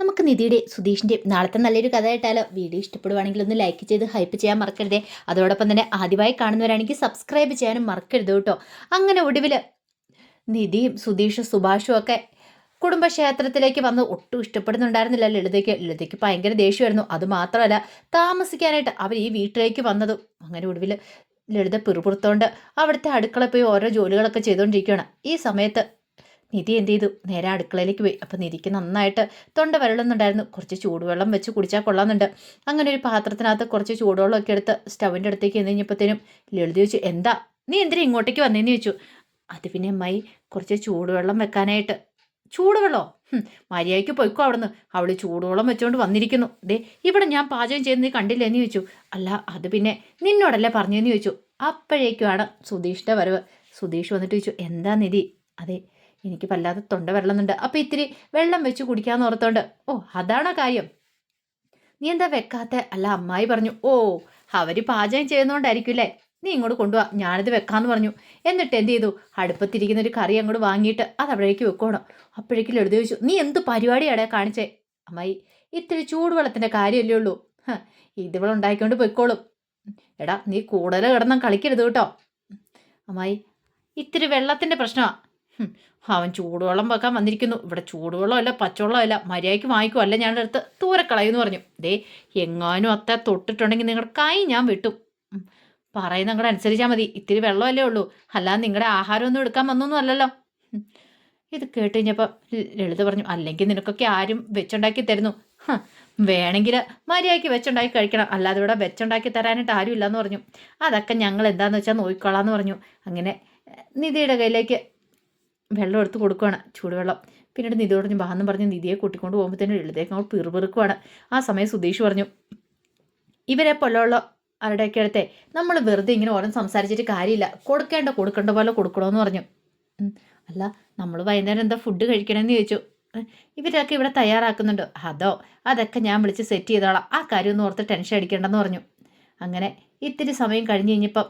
നമുക്ക് നിധിയുടെ സുധീഷിൻ്റെയും നാളത്തെ നല്ലൊരു കഥ കേട്ടാലോ? വീഡിയോ ഇഷ്ടപ്പെടുവാണെങ്കിൽ ഒന്ന് ലൈക്ക് ചെയ്ത് ഹൈപ്പ് ചെയ്യാൻ മറക്കരുതേ. അതോടൊപ്പം തന്നെ ആദ്യമായി കാണുന്നവരാണെങ്കിൽ സബ്സ്ക്രൈബ് ചെയ്യാനും മറക്കരുത് കേട്ടോ. അങ്ങനെ ഒടുവിൽ നിധിയും സുധീഷും സുഭാഷും ഒക്കെ കുടുംബക്ഷേത്രത്തിലേക്ക് വന്ന് ഒട്ടും ഇഷ്ടപ്പെടുന്നുണ്ടായിരുന്നില്ല ലളിതയ്ക്ക്. ലളിതയ്ക്ക് ഭയങ്കര ദേഷ്യമായിരുന്നു. അതുമാത്രമല്ല, താമസിക്കാനായിട്ട് അവർ ഈ വീട്ടിലേക്ക് വന്നതും അങ്ങനെ ഒടുവിൽ ലളിത പിറുപിറുത്തോണ്ട് അവിടുത്തെ അടുക്കള പോയി ഓരോ ജോലികളൊക്കെ ചെയ്തുകൊണ്ടിരിക്കുകയാണ്. ഈ സമയത്ത് നിധി എന്ത് ചെയ്തു? നേരെ അടുക്കളയിലേക്ക് പോയി. അപ്പം നിധിക്ക് നന്നായിട്ട് തൊണ്ട വരളുന്നുണ്ടായിരുന്നു. കുറച്ച് ചൂടുവെള്ളം വെച്ച് കുടിച്ചാൽ കൊള്ളാമെന്നുണ്ട്. അങ്ങനെ ഒരു പാത്രത്തിനകത്ത് കുറച്ച് ചൂടുവെള്ളമൊക്കെ എടുത്ത് സ്റ്റവിൻ്റെ അടുത്തേക്ക് എന്ന് കഴിഞ്ഞപ്പോഴത്തേനും ലളിത ചോദിച്ചു, എന്താ നീ എന്തിനാ ഇങ്ങോട്ടേക്ക് വന്നേന്ന് ചോദിച്ചു. അത് പിന്നെ അമ്മായി, കുറച്ച് ചൂടുവെള്ളം വെക്കാനായിട്ട്. ചൂടുവെള്ളോ? മര്യാദയ്ക്ക് പൊയ്ക്കോ അവിടുന്ന്. അവൾ ചൂടുവെള്ളം വെച്ചുകൊണ്ട് വന്നിരിക്കുന്നു. ദേ ഇവിടെ ഞാൻ പാചകം ചെയ്യുന്നത് നീ കണ്ടില്ലെന്ന് ചോദിച്ചു. അല്ല അത് പിന്നെ നിന്നോടല്ലേ പറഞ്ഞതെന്ന് ചോദിച്ചു. അപ്പോഴേക്കുമാണ് സുധീഷിൻ്റെ വരവ്. സുധീഷ് വന്നിട്ട് ചോദിച്ചു, എന്താ നിധി? അതെ, എനിക്ക് വല്ലാതെ തൊണ്ട വെള്ളുന്നുണ്ട്. അപ്പം ഇത്തിരി വെള്ളം വെച്ച് കുടിക്കാമെന്ന് ഓർത്തോണ്ട്. ഓ അതാണോ കാര്യം? നീ എന്താ വെക്കാത്ത? അല്ല അമ്മായി പറഞ്ഞു. ഓ അവർ പാചകം ചെയ്യുന്നതുകൊണ്ടായിരിക്കും അല്ലേ? നീ ഇങ്ങോട്ട് കൊണ്ടുപോവാ, ഞാനിത് വെക്കാമെന്ന് പറഞ്ഞു. എന്നിട്ട് എന്ത് ചെയ്തു? അടുപ്പത്തിരിക്കുന്ന ഒരു കറി അങ്ങോട്ട് വാങ്ങിയിട്ട് അത് അവിടേക്ക് വെക്കണം. അപ്പോഴേക്കും എഴുതി ചോദിച്ചു, നീ എന്ത് പരിപാടിയാടെ കാണിച്ചേ? അമ്മായി, ഇത്തിരി ചൂടുവെള്ളത്തിൻ്റെ കാര്യമല്ലേ ഉള്ളൂ. ഇതിവൾ ഉണ്ടാക്കിക്കൊണ്ട് പൊയ്ക്കോളും. എടാ നീ കൂടുതൽ കിടന്നാൽ കളിക്കരുത് കേട്ടോ. അമ്മായി, ഇത്തിരി വെള്ളത്തിൻ്റെ പ്രശ്നമാണ്. അവൻ ചൂടുവെള്ളം വെക്കാൻ വന്നിരിക്കുന്നു. ഇവിടെ ചൂടുവെള്ളമല്ല പച്ചവെള്ളമല്ല, മര്യാദയ്ക്ക് വാങ്ങിക്കും, അല്ല ഞാൻ എടുത്ത് തൂരക്കളയെന്ന് പറഞ്ഞു. ദേ എങ്ങാനും അത്ത തൊട്ടിട്ടുണ്ടെങ്കിൽ നിങ്ങളുടെ കൈ ഞാൻ വെട്ടും. പറയുന്ന നിങ്ങളുടെ അനുസരിച്ചാൽ മതി. ഇത്തിരി വെള്ളമല്ലേ ഉള്ളൂ, അല്ലാതെ നിങ്ങളുടെ ആഹാരമൊന്നും എടുക്കാൻ വന്നൊന്നും അല്ലല്ലോ. ഇത് കേട്ട് കഴിഞ്ഞപ്പോൾ ലളിത പറഞ്ഞു, അല്ലെങ്കിൽ നിനക്കൊക്കെ ആരും വെച്ചുണ്ടാക്കി തരുന്നു. വേണമെങ്കിൽ മര്യാദയ്ക്ക് വെച്ചുണ്ടാക്കി കഴിക്കണം, അല്ലാതെ ഇവിടെ വെച്ചുണ്ടാക്കി തരാനായിട്ട് ആരും ഇല്ലയെന്ന് പറഞ്ഞു. അതൊക്കെ ഞങ്ങൾ എന്താണെന്ന് വെച്ചാൽ നോക്കിക്കൊള്ളാമെന്ന് പറഞ്ഞു. അങ്ങനെ നിധിയുടെ കയ്യിലേക്ക് വെള്ളം എടുത്ത് കൊടുക്കുകയാണ്, ചൂടുവെള്ളം. പിന്നീട് നിധി പറഞ്ഞു ബാന്നും പറഞ്ഞ് നിധിയെ കൂട്ടിക്കൊണ്ട് പോകുമ്പോഴത്തേനും ലളിതയ്ക്ക് അങ്ങോട്ട് പിറുപിറുക്കുവാണ്. ആ സമയം സുധീഷ് പറഞ്ഞു, ഇവരെ പൊല്ലുള്ള ആരുടെയൊക്കെ അടുത്തെ നമ്മൾ വെറുതെ ഇങ്ങനെ ഓരോ സംസാരിച്ചിട്ട് കാര്യമില്ല, കൊടുക്കേണ്ട പോലെ കൊടുക്കണമെന്ന് പറഞ്ഞു. അല്ല നമ്മൾ വൈകുന്നേരം എന്താ ഫുഡ് കഴിക്കണമെന്ന് ചോദിച്ചു. ഇവരൊക്കെ ഇവിടെ തയ്യാറാക്കുന്നുണ്ട്. അതൊക്കെ ഞാൻ വിളിച്ച് സെറ്റ് ചെയ്തോളാം, ആ കാര്യമൊന്നും ഓർത്ത് ടെൻഷൻ അടിക്കേണ്ടെന്ന് പറഞ്ഞു. അങ്ങനെ ഇത്തിരി സമയം കഴിഞ്ഞ് കഴിഞ്ഞപ്പം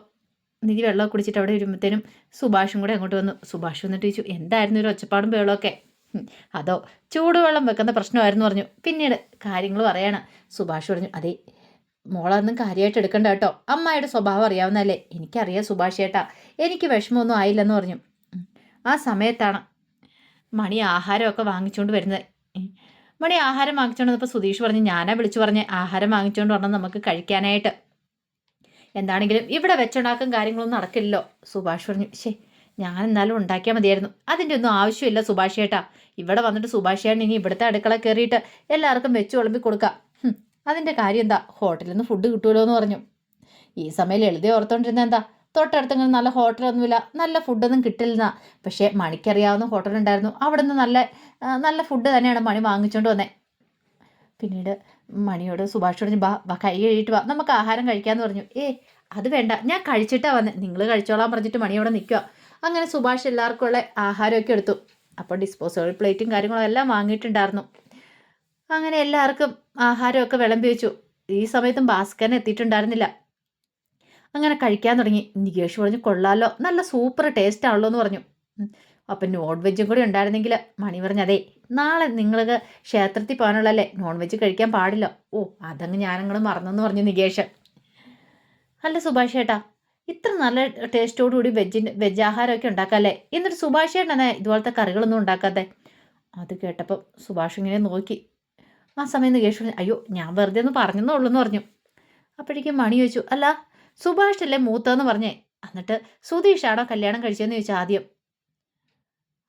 നിധി വെള്ളമൊക്കെ കുടിച്ചിട്ട് അവിടെ വരുമ്പോഴത്തേനും സുഭാഷും കൂടെ അങ്ങോട്ട് വന്നു. സുഭാഷ് വന്നിട്ട് ചോദിച്ചു, എന്തായിരുന്നു ഒരു ഒച്ചപ്പാടും ബഹളമൊക്കെ? ചൂടുവെള്ളം വെക്കുന്ന പ്രശ്നമായിരുന്നു പറഞ്ഞു. പിന്നീട് കാര്യങ്ങൾ പറയാണ്. സുഭാഷ് പറഞ്ഞു, അതെ മോളൊന്നും കാര്യമായിട്ട് എടുക്കണ്ട കേട്ടോ, അമ്മായിയുടെ സ്വഭാവം അറിയാവുന്നതല്ലേ? എനിക്കറിയാം സുഭാഷ് ചേട്ടാ, എനിക്ക് വിഷമമൊന്നും ആയില്ലെന്ന് പറഞ്ഞു. ആ സമയത്താണ് മണി ആഹാരമൊക്കെ വാങ്ങിച്ചുകൊണ്ട് വരുന്നത്. മണി ആഹാരം വാങ്ങിച്ചുകൊണ്ട് വന്നപ്പോൾ സുധീഷ് പറഞ്ഞു, ഞാനാ വിളിച്ചു പറഞ്ഞ് ആഹാരം വാങ്ങിച്ചുകൊണ്ട് വരണം നമുക്ക് കഴിക്കാനായിട്ട്. എന്താണെങ്കിലും ഇവിടെ വെച്ചുണ്ടാക്കും കാര്യങ്ങളൊന്നും നടക്കില്ലല്ലോ. സുഭാഷ് പറഞ്ഞു, ഞാൻ എന്നാലും ഉണ്ടാക്കിയാൽ മതിയായിരുന്നു. അതിൻ്റെ ഒന്നും ആവശ്യമില്ല സുഭാഷ് ചേട്ടാ. ഇവിടെ വന്നിട്ട് സുഭാഷ് ചേട്ടൻ ഇനി ഇവിടുത്തെ അടുക്കള കയറിയിട്ട് എല്ലാവർക്കും വെച്ച് വിളമ്പി കൊടുക്കാം. അതിൻ്റെ കാര്യം എന്താ, ഹോട്ടലിൽ നിന്ന് ഫുഡ് കിട്ടുമല്ലോ എന്ന് പറഞ്ഞു. ഈ സമയം എഴുതി ഓർത്തോണ്ടിരുന്ന എന്താ, തൊട്ടടുത്തങ്ങനെ നല്ല ഹോട്ടലൊന്നുമില്ല, നല്ല ഫുഡൊന്നും കിട്ടില്ല. പക്ഷേ മണിക്കറിയാവുന്ന ഹോട്ടലുണ്ടായിരുന്നു. അവിടെ നിന്ന് നല്ല ഫുഡ് തന്നെയാണ് മണി വാങ്ങിച്ചുകൊണ്ട് വന്നത്. പിന്നീട് മണിയോട് സുഭാഷോട് ബാ കൈ കഴുകിയിട്ട് വാ, നമുക്ക് ആഹാരം കഴിക്കാമെന്ന് പറഞ്ഞു. അത് വേണ്ട, ഞാൻ കഴിച്ചിട്ടാണ് വന്നത്, നിങ്ങൾ കഴിച്ചോളാൻ പറഞ്ഞിട്ട് മണിയോടെ നിൽക്കുക. അങ്ങനെ സുഭാഷ് എല്ലാവർക്കും ഉള്ള ആഹാരമൊക്കെ എടുത്തു. അപ്പോൾ ഡിസ്പോസബിൾ പ്ലേറ്റും കാര്യങ്ങളും എല്ലാം വാങ്ങിയിട്ടുണ്ടായിരുന്നു. അങ്ങനെ എല്ലാവർക്കും ആഹാരമൊക്കെ വിളമ്പി വെച്ചു. ഈ സമയത്തും ഭാസ്കരൻ എത്തിയിട്ടുണ്ടായിരുന്നില്ല. അങ്ങനെ കഴിക്കാൻ തുടങ്ങി. നികേഷ് പറഞ്ഞു, കൊള്ളാലോ, നല്ല സൂപ്പർ ടേസ്റ്റ് ആണല്ലോ എന്ന് പറഞ്ഞു. അപ്പം നോൺ വെജും കൂടി ഉണ്ടായിരുന്നെങ്കിൽ. മണി പറഞ്ഞു, അതെ നാളെ നിങ്ങൾക്ക് ക്ഷേത്രത്തിൽ പോകാനുള്ളല്ലേ, നോൺ വെജ് കഴിക്കാൻ പാടില്ല. അതങ്ങ് ഞാനങ്ങോട്ട് മറന്നെന്ന് പറഞ്ഞു നികേഷ്. അല്ല സുഭാഷ് ചേട്ടാ, ഇത്ര നല്ല ടേസ്റ്റോടുകൂടി വെജ് ആഹാരമൊക്കെ ഉണ്ടാക്കാമല്ലേ, എന്നിട്ട് സുഭാഷ് ചേട്ടൻ ഇതുപോലത്തെ കറികളൊന്നും ഉണ്ടാക്കാതെ? അത് കേട്ടപ്പോൾ സുഭാഷ് ഇങ്ങനെ നോക്കി. ആ സമയം നികേഷ് പറഞ്ഞു, അയ്യോ ഞാൻ വെറുതെ ഒന്ന് പറഞ്ഞെന്നുള്ളൂ എന്ന് പറഞ്ഞു. അപ്പോഴേക്കും മണി ചോദിച്ചു, അല്ല സുഭാഷ് അല്ലേ മൂത്തതെന്ന് പറഞ്ഞേ, എന്നിട്ട് സുധീഷാണോ കല്യാണം കഴിച്ചതെന്ന് ചോദിച്ചാൽ ആദ്യം.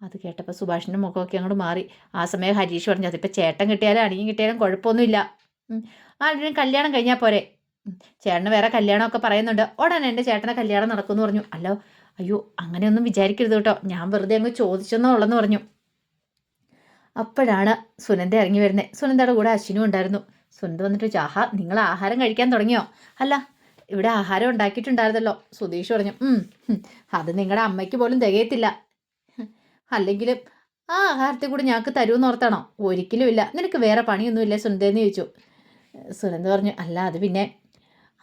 അത് കേട്ടപ്പോൾ സുഭാഷിൻ്റെ മുഖമൊക്കെ അങ്ങോട്ട് മാറി. ആ സമയം ഹരീഷ് പറഞ്ഞു, അതിപ്പോൾ ചേട്ടൻ കിട്ടിയാലും അണിയും കിട്ടിയാലും കുഴപ്പമൊന്നുമില്ല, ആരുടെയും കല്യാണം കഴിഞ്ഞാൽ പോരെ. ചേട്ടന് വേറെ കല്യാണമൊക്കെ പറയുന്നുണ്ട്, ഉടനെ എൻ്റെ ചേട്ടനെ കല്യാണം നടക്കുമെന്ന് പറഞ്ഞു. അയ്യോ അങ്ങനെയൊന്നും വിചാരിക്കരുത് കേട്ടോ, ഞാൻ വെറുതെ അങ്ങ് ചോദിച്ചെന്നോ ഉള്ളെന്ന് പറഞ്ഞു. അപ്പോഴാണ് സുനന്ദ ഇറങ്ങി വരുന്നത്. സുനന്ദയുടെ കൂടെ അശ്വിനും ഉണ്ടായിരുന്നു. സുനന്ദ വന്നിട്ട് ചോദിച്ചു, നിങ്ങൾ ആഹാരം കഴിക്കാൻ തുടങ്ങിയോ? അല്ല ഇവിടെ ആഹാരം ഉണ്ടാക്കിയിട്ടുണ്ടായിരുന്നല്ലോ. സുധീഷ് പറഞ്ഞു, അത് നിങ്ങളുടെ അമ്മയ്ക്ക് പോലും തികയത്തില്ല, അല്ലെങ്കിലും ആ ആഹാരത്തിൽ കൂടി ഞങ്ങൾക്ക് തരുമെന്ന് ഓർത്താണോ? ഒരിക്കലും ഇല്ല, നിനക്ക് വേറെ പണിയൊന്നുമില്ലേ സുനന്ദയെന്ന് ചോദിച്ചു. സുനന്ദ പറഞ്ഞു, അല്ല അത് പിന്നെ.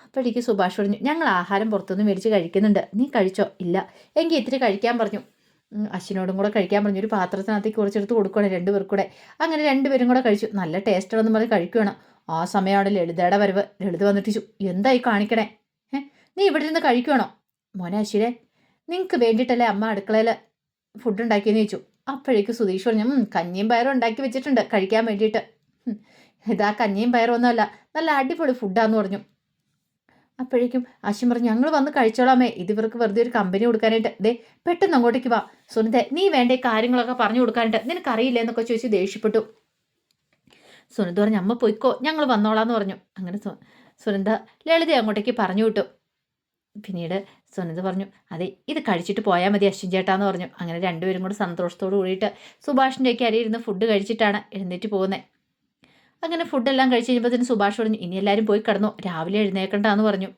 അപ്പോഴേക്ക് സുഭാഷ് പറഞ്ഞു, ഞങ്ങൾ ആഹാരം പുറത്തുനിന്ന് മേടിച്ച് കഴിക്കുന്നുണ്ട്, നീ കഴിച്ചോ? ഇല്ല, എങ്കിൽ ഇത്തിരി കഴിക്കാൻ പറഞ്ഞു. അശ്വിനോടും കൂടെ കഴിക്കാൻ പറഞ്ഞു. ഒരു പാത്രത്തിനകത്തേക്ക് കുറച്ചെടുത്ത് കൊടുക്കുകയാണ് രണ്ടുപേർക്കും കൂടെ. അങ്ങനെ രണ്ടുപേരും കൂടെ കഴിച്ചു. നല്ല ടേസ്റ്റാണെന്ന് പറഞ്ഞ് കഴിക്കുകയാണ്. ആ സമയമാണ് ലളിതയുടെ വരവ്. ലളിത വന്നിട്ട് ചോദിച്ചു, എന്തായി കാണിക്കണേ? നീ ഇവിടെ ഇരുന്ന് കഴിക്കുകയാണോ? മോനെ അശ്വിനെ, നിങ്ങൾക്ക് വേണ്ടിയിട്ടല്ലേ അമ്മ അടുക്കളയിൽ ഫുഡ് ഉണ്ടാക്കിയെന്ന് ചോദിച്ചു. അപ്പോഴേക്ക് സുധീഷ് പറഞ്ഞു, കഞ്ഞിയും പയറും ഉണ്ടാക്കി വെച്ചിട്ടുണ്ട് കഴിക്കാൻ വേണ്ടിയിട്ട്. ഇതാ കഞ്ഞിയും പയറും ഒന്നുമല്ല, നല്ല അടിപൊളി ഫുഡാന്ന് പറഞ്ഞു. അപ്പോഴേക്കും അശ്വിൻ പറഞ്ഞു, ഞങ്ങൾ വന്ന് കഴിച്ചോളാമേ, ഇത് ഇവർക്ക് വെറുതെ ഒരു കമ്പനി കൊടുക്കാനായിട്ട്. ദേ പെട്ടെന്ന് അങ്ങോട്ടേക്ക് വാ സുനിത, നീ വേണ്ട കാര്യങ്ങളൊക്കെ പറഞ്ഞു കൊടുക്കാനായിട്ട്, നിനക്കറിയില്ല എന്നൊക്കെ ചോദിച്ച് ദേഷ്യപ്പെട്ടു. സുനിത പറഞ്ഞു, അമ്മ പൊയ്ക്കോ, ഞങ്ങൾ വന്നോളാന്ന് പറഞ്ഞു. അങ്ങനെ സുനിത ലളിത അങ്ങോട്ടേക്ക് പറഞ്ഞു വിട്ടു. പിന്നീട് സുനിത പറഞ്ഞു, അതെ ഇത് കഴിച്ചിട്ട് പോയാൽ മതി അശ്വിൻ ചേട്ടാന്ന് പറഞ്ഞു. അങ്ങനെ രണ്ടുപേരും കൂടെ സന്തോഷത്തോട് കൂടിയിട്ട് സുഭാഷിൻ്റെയൊക്കെ അരിയിരുന്ന് ഫുഡ് കഴിച്ചിട്ടാണ് എഴുന്നേറ്റ് പോകുന്നത്. അങ്ങനെ ഫുഡെല്ലാം കഴിച്ച് കഴിഞ്ഞപ്പോൾ സുഭാഷ് പറഞ്ഞു, ഇനി എല്ലാവരും പോയി കിടന്നു, രാവിലെ എഴുന്നേൽക്കണ്ടെന്ന് പറഞ്ഞു.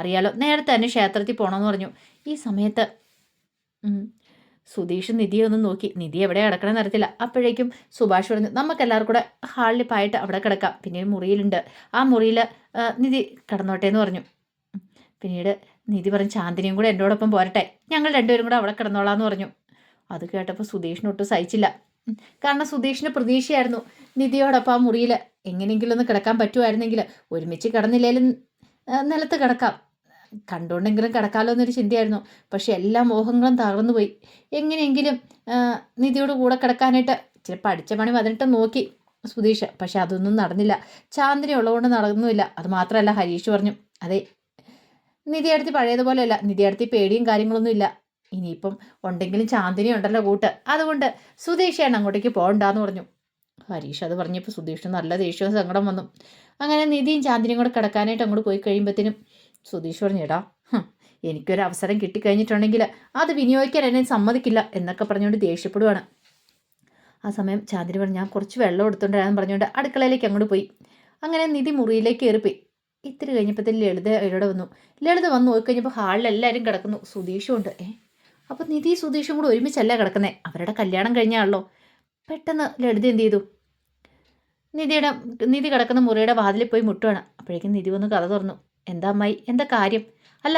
അറിയാലോ നേരത്തെ തന്നെ ക്ഷേത്രത്തിൽ പോകണമെന്ന് പറഞ്ഞു. ഈ സമയത്ത് സുധീഷ് നിധിയെ ഒന്ന് നോക്കി. നിധി എവിടെ കിടക്കണമെന്ന് അറിയത്തില്ല. അപ്പോഴേക്കും സുഭാഷ് പറഞ്ഞു, നമുക്കെല്ലാവർക്കും കൂടെ ഹാളിൽ പായിട്ട് അവിടെ കിടക്കാം, പിന്നെ മുറിയിലുണ്ട്, ആ മുറിയിൽ നിധി കിടന്നോട്ടെ എന്ന് പറഞ്ഞു. പിന്നീട് നിധി പറഞ്ഞു, ചാന്ദിനിയും കൂടെ എന്നോടൊപ്പം പോരട്ടെ, ഞങ്ങൾ രണ്ടുപേരും കൂടെ അവിടെ കിടന്നോളാന്ന് പറഞ്ഞു. അത് കേട്ടപ്പോൾ സുധീഷിനൊട്ടും സഹിച്ചില്ല. കാരണം സുധീഷിന് പ്രതീക്ഷയായിരുന്നു നിധിയോടൊപ്പം ആ മുറിയിൽ എങ്ങനെയെങ്കിലും ഒന്ന് കിടക്കാൻ പറ്റുമായിരുന്നെങ്കിൽ, ഒരുമിച്ച് കിടന്നില്ലേലും നിലത്ത് കിടക്കാം, കണ്ടുകൊണ്ടെങ്കിലും കിടക്കാമല്ലോ എന്നൊരു ചിന്തയായിരുന്നു. പക്ഷെ എല്ലാ മോഹങ്ങളും തകർന്നു പോയി. എങ്ങനെയെങ്കിലും നിധിയോട് കൂടെ കിടക്കാനായിട്ട് ഇച്ചിരി പഠിച്ച പണി വന്നിട്ട് നോക്കി സുധീഷ്. പക്ഷെ അതൊന്നും നടന്നില്ല. ചാന്ദിനി ഉള്ളതുകൊണ്ട് നടന്നുമില്ല. അത് മാത്രമല്ല ഹരീഷ് പറഞ്ഞു, അതെ നിധിയടുത്ത് പഴയതുപോലെയല്ല, നിധിയടുത്ത് പേടിയും കാര്യങ്ങളൊന്നും ഇല്ല, ഇനിയിപ്പം ഉണ്ടെങ്കിലും ചാന്ദിനി ഉണ്ടല്ലോ കൂട്ട്, അതുകൊണ്ട് സുധീഷാണ് അങ്ങോട്ടേക്ക് പോകണ്ടെന്ന് പറഞ്ഞു. ഹരീഷ് അത് പറഞ്ഞപ്പോൾ സുധീഷിന് നല്ല ദേഷ്യവും സങ്കടം വന്നു. അങ്ങനെ നിധിയും ചാന്ദിനിയും കൂടെ കിടക്കാനായിട്ട് അങ്ങോട്ട് പോയി കഴിയുമ്പോഴത്തേനും സുധീഷ് പറഞ്ഞു, എടാ എനിക്കൊരു അവസരം കിട്ടിക്കഴിഞ്ഞിട്ടുണ്ടെങ്കിൽ അത് വിനിയോഗിക്കാൻ എന്നെ സമ്മതിക്കില്ല എന്നൊക്കെ പറഞ്ഞുകൊണ്ട് ദേഷ്യപ്പെടുവാണ്. ആ സമയം ചാന്ദിനി പറഞ്ഞു, ഞാൻ കുറച്ച് വെള്ളം എടുത്തുകൊണ്ടിരാന്ന് പറഞ്ഞുകൊണ്ട് അടുക്കളയിലേക്ക് അങ്ങോട്ട് പോയി. അങ്ങനെ നിധി മുറിയിലേക്ക് കയറിപ്പോയി. ഇത്തിരി കഴിഞ്ഞപ്പോഴത്തേക്കും ലളിത ഇവിടെ വന്നു. ലളിത വന്ന് നോക്കിക്കഴിഞ്ഞപ്പോൾ ഹാളിൽ എല്ലാവരും കിടക്കുന്നു, സുധീഷും ഉണ്ട്. അപ്പോൾ നിധി സുധീഷും കൂടെ ഒരുമിച്ചല്ല കിടക്കുന്നത്, അവരുടെ കല്യാണം കഴിഞ്ഞാണല്ലോ. പെട്ടെന്ന് ലളിത എന്ത് ചെയ്തു, നിധി കിടക്കുന്ന മുറിയുടെ വാതിലിൽ പോയി മുട്ടുവാണ്. അപ്പോഴേക്കും നിധി വന്ന് കഥ തുറന്നു. എന്താ അമ്മായി, എന്താ കാര്യം? അല്ല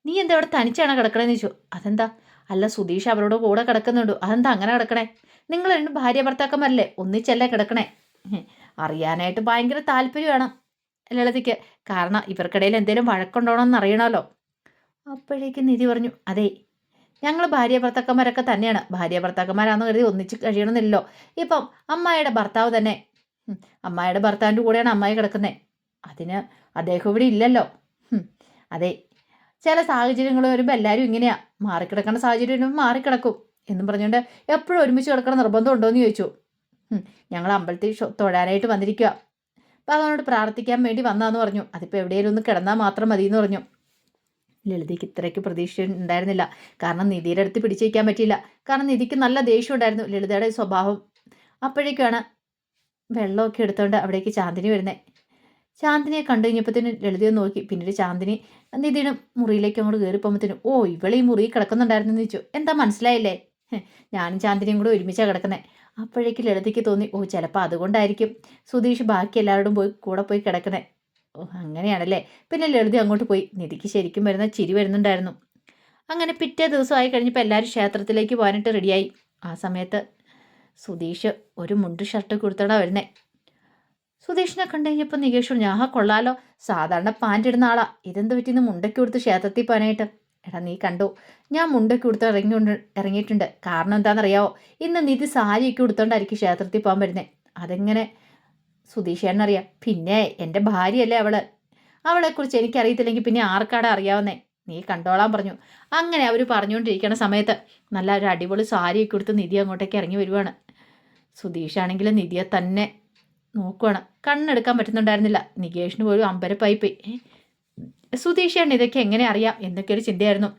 നീ എന്താ അവിടെ തനിച്ചാണ് കിടക്കണേന്ന് ചോദിച്ചു. അതെന്താ? അല്ല സുധീഷ് അവരോട് കൂടെ കിടക്കുന്നുണ്ടോ, അതെന്താ അങ്ങനെ കിടക്കണേ? നിങ്ങൾ രണ്ട് ഭാര്യ ഭർത്താക്കന്മാരല്ലേ, ഒന്നിച്ചല്ലേ കിടക്കണേ? അറിയാനായിട്ട് ഭയങ്കര താല്പര്യമാണ് ലളിതയ്ക്ക്, കാരണം ഇവർക്കിടയിൽ എന്തെങ്കിലും വഴക്കുണ്ടോണമെന്ന് അറിയണമല്ലോ. അപ്പോഴേക്കും നിധി പറഞ്ഞു, അതെ ഞങ്ങൾ ഭാര്യ ഭർത്താക്കന്മാരൊക്കെ തന്നെയാണ്, ഭാര്യ ഭർത്താക്കന്മാരാന്ന് കരുതി ഒന്നിച്ച് കഴിയണമെന്നില്ലല്ലോ. ഇപ്പം അമ്മായിയുടെ ഭർത്താവ് തന്നെ, അമ്മായിയുടെ ഭർത്താവിൻ്റെ കൂടെയാണ് അമ്മായി കിടക്കുന്നത്, അതിന് അദ്ദേഹം ഇവിടെ ഇല്ലല്ലോ. അതെ ചില സാഹചര്യങ്ങൾ വരുമ്പോൾ എല്ലാവരും ഇങ്ങനെയാ, മാറിക്കിടക്കേണ്ട സാഹചര്യം വരുമ്പോൾ മാറിക്കിടക്കും എന്നും പറഞ്ഞുകൊണ്ട് എപ്പോഴും ഒരുമിച്ച് കിടക്കണം നിർബന്ധം ഉണ്ടോയെന്ന് ചോദിച്ചു. ഞങ്ങൾ അമ്പലത്തിൽ തൊഴാനായിട്ട് വന്നിരിക്കുക, ഭഗവാനോട് പ്രാർത്ഥിക്കാൻ വേണ്ടി വന്നാന്ന് പറഞ്ഞു. അതിപ്പോൾ എവിടെയെങ്കിലും ഒന്ന് കിടന്നാൽ മാത്രം മതി എന്ന് പറഞ്ഞു. ലളിതയ്ക്ക് ഇത്രയ്ക്ക് പ്രതീക്ഷ ഉണ്ടായിരുന്നില്ല, കാരണം നിധിയുടെ അടുത്ത് പിടിച്ചു വയ്ക്കാൻ പറ്റിയില്ല. കാരണം നിധിക്ക് നല്ല ദേഷ്യം ഉണ്ടായിരുന്നു ലളിതയുടെ സ്വഭാവം. അപ്പോഴേക്കാണ് വെള്ളമൊക്കെ എടുത്തുകൊണ്ട് അവിടേക്ക് ചാന്ദിനി വരുന്നത്. ചാന്ദിനിയെ കണ്ടു കഴിഞ്ഞപ്പോഴത്തേനും ലളിതയെ നോക്കി. പിന്നീട് ചാന്ദിനി നിധിയുടെ മുറിയിലേക്ക് അങ്ങോട്ട് കയറിപ്പോകുമ്പോഴത്തേനും, ഓ ഇവളെ ഈ മുറിയിൽ കിടക്കുന്നുണ്ടായിരുന്നു എന്ന് ചോദിച്ചു. എന്താ മനസ്സിലായില്ലേ? ഞാനും ചാന്ദിനിയും കൂടെ ഒരുമിച്ചാണ് കിടക്കുന്നത്. അപ്പോഴേക്ക് ലളിതയ്ക്ക് തോന്നി, ഓ ചിലപ്പോൾ അതുകൊണ്ടായിരിക്കും സുധീഷ് ബാക്കി എല്ലാവരോടും കൂടെ പോയി കിടക്കണേ. ഓ അങ്ങനെയാണല്ലേ. പിന്നെ ലളിത അങ്ങോട്ട് പോയി. നിധിക്ക് ശരിക്കും വരുന്ന ചിരി വരുന്നുണ്ടായിരുന്നു. അങ്ങനെ പിറ്റേ ദിവസമായി കഴിഞ്ഞപ്പോൾ എല്ലാവരും ക്ഷേത്രത്തിലേക്ക് പോകാനായിട്ട് റെഡിയായി. ആ സമയത്ത് സുധീഷ് ഒരു മുണ്ട് ഷർട്ട് കൊടുത്തടാ വരുന്നേ. സുധീഷിനെ കണ്ടു കഴിഞ്ഞപ്പോൾ നികേഷ് ഞാൻ കൊള്ളാലോ, സാധാരണ പാൻറ് ഇടുന്ന ആളാ, ഇതെന്ത് പറ്റിന്ന് മുണ്ടൊക്കെ കൊടുത്ത് ക്ഷേത്രത്തിൽ പോകാനായിട്ട്? എടാ നീ കണ്ടോ, ഞാൻ മുണ്ടൊക്കെ കൊടുത്ത് ഇറങ്ങിയിട്ടുണ്ട്. കാരണം എന്താണെന്നറിയാവോ, ഇന്ന് നിധി സാരിയൊക്കെ കൊടുത്തോണ്ടായിരിക്കും ക്ഷേത്രത്തിൽ പോകാൻ വരുന്നത്. അതെങ്ങനെ സുധീഷേനറിയാം? പിന്നെ എൻ്റെ ഭാര്യയല്ലേ അവളെക്കുറിച്ച് എനിക്കറിയത്തില്ലെങ്കിൽ പിന്നെ ആർക്കാടെ അറിയാവുന്നേ? നീ കണ്ടോളാൻ പറഞ്ഞു. അങ്ങനെ അവർ പറഞ്ഞുകൊണ്ടിരിക്കുന്ന സമയത്ത് നല്ല ഒരു അടിപൊളി സാരിയൊക്കെ കൊടുത്ത് നിധി അങ്ങോട്ടേക്ക് ഇറങ്ങി വരുവാണ്. സുധീഷാണെങ്കിൽ നിധിയെ തന്നെ നോക്കുവാണ്, കണ്ണെടുക്കാൻ പറ്റുന്നുണ്ടായിരുന്നില്ല. നികേഷിന് പോലും അമ്പരപ്പായിപ്പോയി. സുധീഷാണ് ഇതൊക്കെ എങ്ങനെ അറിയാം എന്നൊക്കെ ഒരു ചിന്തയായിരുന്നു.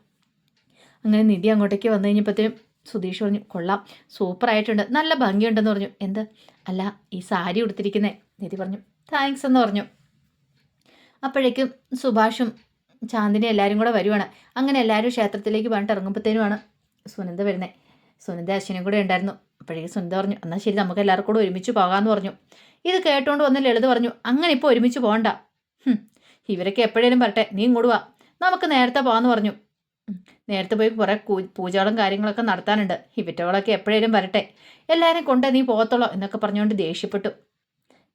അങ്ങനെ നിധി അങ്ങോട്ടേക്ക് വന്നു കഴിഞ്ഞപ്പോഴത്തേനും സുധീഷ് പറഞ്ഞു, കൊള്ളാം, സൂപ്പറായിട്ടുണ്ട്, നല്ല ഭംഗിയുണ്ടെന്ന് പറഞ്ഞു. എന്ത്? അല്ല ഈ സാരി ഉടുത്തിരിക്കുന്നേ. നിധി പറഞ്ഞു, താങ്ക്സ് എന്ന് പറഞ്ഞു. അപ്പോഴേക്കും സുഭാഷും ചാന്ദിനി എല്ലാവരും കൂടെ വരുവാണ്. അങ്ങനെ എല്ലാവരും ക്ഷേത്രത്തിലേക്ക് പറഞ്ഞിട്ട് ഇറങ്ങുമ്പോഴത്തേനുമാണ് സുനന്ദ വരുന്നത്. സുനന്ദ അശ്വിനും കൂടെ ഉണ്ടായിരുന്നു. അപ്പോഴേക്കും സുനന്ദ പറഞ്ഞു, എന്നാൽ ശരി നമുക്ക് എല്ലാവർക്കും കൂടെ ഒരുമിച്ച് പോകാമെന്ന് പറഞ്ഞു. ഇത് കേട്ടുകൊണ്ട് വന്ന് ലളിത പറഞ്ഞു, അങ്ങനെ ഇപ്പോൾ ഒരുമിച്ച് പോകണ്ട, ഇവരൊക്കെ എപ്പോഴേലും വരട്ടെ, നീ ഇങ്ങോട്ട് വാ, നമുക്ക് നേരത്തെ പോകാമെന്ന് പറഞ്ഞു. നേരത്തെ പോയി കുറേ പൂജകളും കാര്യങ്ങളൊക്കെ നടത്താനുണ്ട്. ഇവറ്റകളൊക്കെ എപ്പോഴേലും വരട്ടെ, എല്ലാവരും കൊണ്ട് നീ പോകത്തുള്ളോ എന്നൊക്കെ പറഞ്ഞുകൊണ്ട് ദേഷ്യപ്പെട്ടു.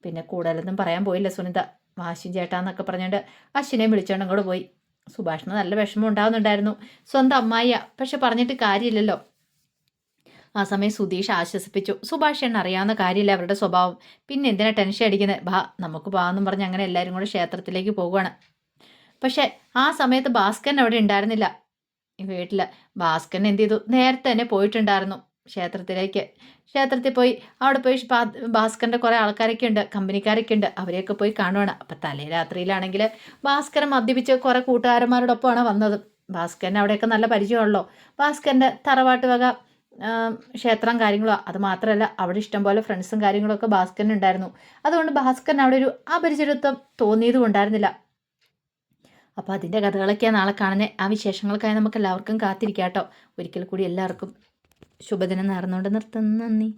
പിന്നെ കൂടുതലൊന്നും പറയാൻ പോയില്ല സുനിത. വാശിയും ചേട്ടാന്നൊക്കെ പറഞ്ഞുകൊണ്ട് അശ്വിനെയും വിളിച്ചോണ്ട് അങ്ങോട്ട് പോയി. സുഭാഷിന് നല്ല വിഷമം ഉണ്ടാകുന്നുണ്ടായിരുന്നു. സ്വന്തം അമ്മായിയാ, പക്ഷെ പറഞ്ഞിട്ട് കാര്യമില്ലല്ലോ. ആ സമയം സുധീഷ് ആശ്വസിപ്പിച്ചു. സുഭാഷ് എണ്ണ അറിയാവുന്ന കാര്യമില്ല അവരുടെ സ്വഭാവം, പിന്നെ എന്തിനാ ടെൻഷൻ അടിക്കുന്നത്, ബാ നമുക്ക് ബാന്നും പറഞ്ഞ് അങ്ങനെ എല്ലാവരും കൂടെ ക്ഷേത്രത്തിലേക്ക് പോകുവാണ്. പക്ഷെ ആ സമയത്ത് ഭാസ്കരൻ അവിടെ ഉണ്ടായിരുന്നില്ല വീട്ടിൽ. ഭാസ്കരൻ എന്ത് ചെയ്തു, നേരത്തെ തന്നെ പോയിട്ടുണ്ടായിരുന്നു ക്ഷേത്രത്തിലേക്ക്. ക്ഷേത്രത്തിൽ പോയി അവിടെ പോയി ഭാസ്കറിൻ്റെ കുറേ ആൾക്കാരൊക്കെ ഉണ്ട്, കമ്പനിക്കാരൊക്കെ ഉണ്ട്, അവരെയൊക്കെ പോയി കാണുവാണ്. അപ്പം തലേ രാത്രിയിലാണെങ്കിൽ ഭാസ്കരൻ മദ്യപിച്ച് കുറേ കൂട്ടുകാരന്മാരോടൊപ്പമാണ് വന്നത്. ഭാസ്കരൻ അവിടെയൊക്കെ നല്ല പരിചയമുള്ളൂ. ഭാസ്കരൻ്റെ തറവാട്ട് വക ക്ഷേത്രം കാര്യങ്ങളോ, അത് മാത്രമല്ല അവിടെ ഇഷ്ടംപോലെ ഫ്രണ്ട്സും കാര്യങ്ങളൊക്കെ ഭാസ്കരൻ ഉണ്ടായിരുന്നു. അതുകൊണ്ട് ഭാസ്കരൻ അവിടെ ഒരു അപരിചിതത്വം തോന്നിയതും ഉണ്ടായിരുന്നില്ല. അപ്പോൾ അതിൻ്റെ കഥകളൊക്കെയാണ് നാളെ കാണുന്നത്. ആ വിശേഷങ്ങൾക്കായി നമുക്ക് എല്ലാവർക്കും കാത്തിരിക്കാം കേട്ടോ. ഒരിക്കൽ കൂടി എല്ലാവർക്കും ശുഭദിനം നേർന്നുകൊണ്ട് നിർത്തുന്നു. നന്ദി.